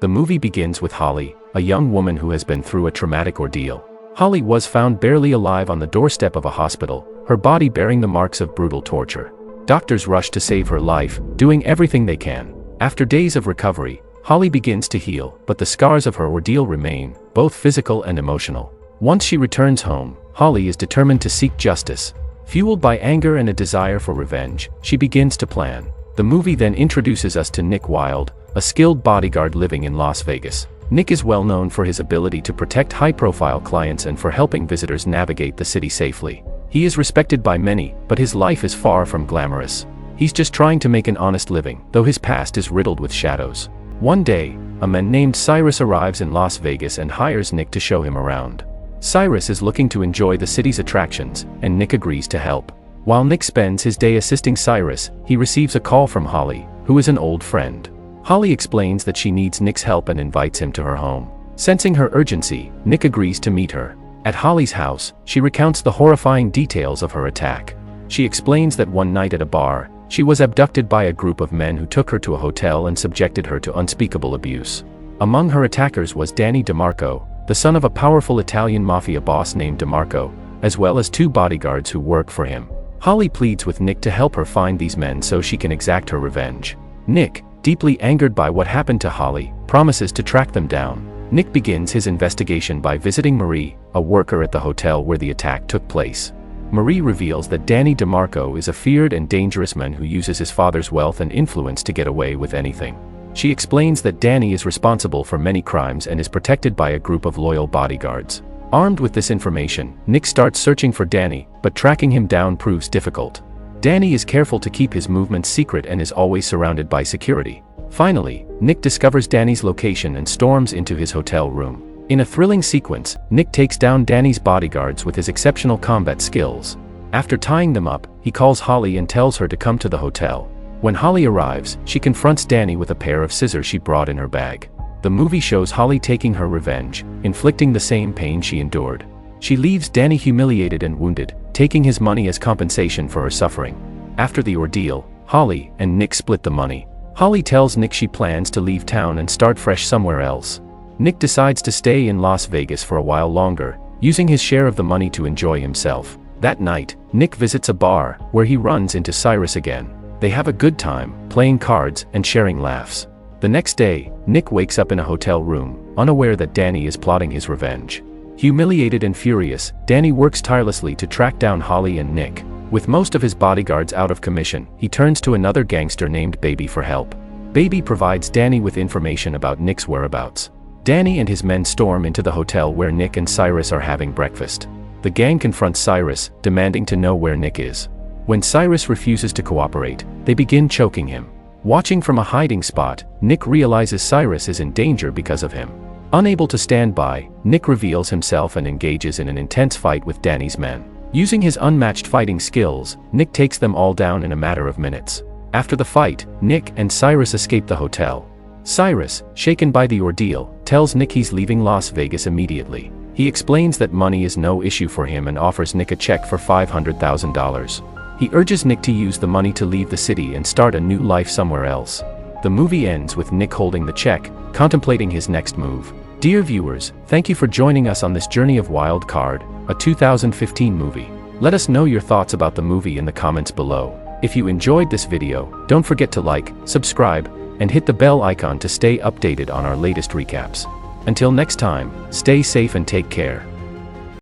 The movie begins with Holly, a young woman who has been through a traumatic ordeal. Holly was found barely alive on the doorstep of a hospital, her body bearing the marks of brutal torture. Doctors rush to save her life, doing everything they can. After days of recovery, Holly begins to heal, but the scars of her ordeal remain, both physical and emotional. Once she returns home, Holly is determined to seek justice. Fueled by anger and a desire for revenge, she begins to plan. The movie then introduces us to Nick Wilde, a skilled bodyguard living in Las Vegas. Nick is well known for his ability to protect high-profile clients and for helping visitors navigate the city safely. He is respected by many, but his life is far from glamorous. He's just trying to make an honest living, though his past is riddled with shadows. One day, a man named Cyrus arrives in Las Vegas and hires Nick to show him around. Cyrus is looking to enjoy the city's attractions, and Nick agrees to help. While Nick spends his day assisting Cyrus, he receives a call from Holly, who is an old friend. Holly explains that she needs Nick's help and invites him to her home. Sensing her urgency, Nick agrees to meet her. At Holly's house, she recounts the horrifying details of her attack. She explains that one night at a bar, she was abducted by a group of men who took her to a hotel and subjected her to unspeakable abuse. Among her attackers was Danny DeMarco, the son of a powerful Italian mafia boss named DeMarco, as well as 2 bodyguards who work for him. Holly pleads with Nick to help her find these men so she can exact her revenge. Nick, deeply angered by what happened to Holly, promises to track them down. Nick begins his investigation by visiting Marie, a worker at the hotel where the attack took place. Marie reveals that Danny DeMarco is a feared and dangerous man who uses his father's wealth and influence to get away with anything. She explains that Danny is responsible for many crimes and is protected by a group of loyal bodyguards. Armed with this information, Nick starts searching for Danny, but tracking him down proves difficult. Danny is careful to keep his movements secret and is always surrounded by security. Finally, Nick discovers Danny's location and storms into his hotel room. In a thrilling sequence, Nick takes down Danny's bodyguards with his exceptional combat skills. After tying them up, he calls Holly and tells her to come to the hotel. When Holly arrives, she confronts Danny with a pair of scissors she brought in her bag. The movie shows Holly taking her revenge, inflicting the same pain she endured. She leaves Danny humiliated and wounded, taking his money as compensation for her suffering. After the ordeal, Holly and Nick split the money. Holly tells Nick she plans to leave town and start fresh somewhere else. Nick decides to stay in Las Vegas for a while longer, using his share of the money to enjoy himself. That night, Nick visits a bar, where he runs into Cyrus again. They have a good time, playing cards and sharing laughs. The next day, Nick wakes up in a hotel room, unaware that Danny is plotting his revenge. Humiliated and furious, Danny works tirelessly to track down Holly and Nick. With most of his bodyguards out of commission, he turns to another gangster named Baby for help. Baby provides Danny with information about Nick's whereabouts. Danny and his men storm into the hotel where Nick and Cyrus are having breakfast. The gang confronts Cyrus, demanding to know where Nick is. When Cyrus refuses to cooperate, they begin choking him. Watching from a hiding spot, Nick realizes Cyrus is in danger because of him. Unable to stand by, Nick reveals himself and engages in an intense fight with Danny's men. Using his unmatched fighting skills, Nick takes them all down in a matter of minutes. After the fight, Nick and Cyrus escape the hotel. Cyrus, shaken by the ordeal, tells Nick he's leaving Las Vegas immediately. He explains that money is no issue for him and offers Nick a check for $500,000. He urges Nick to use the money to leave the city and start a new life somewhere else. The movie ends with Nick holding the check, contemplating his next move. Dear viewers, thank you for joining us on this journey of Wild Card, a 2015 movie. Let us know your thoughts about the movie in the comments below. If you enjoyed this video, don't forget to like, subscribe, and hit the bell icon to stay updated on our latest recaps. Until next time, stay safe and take care.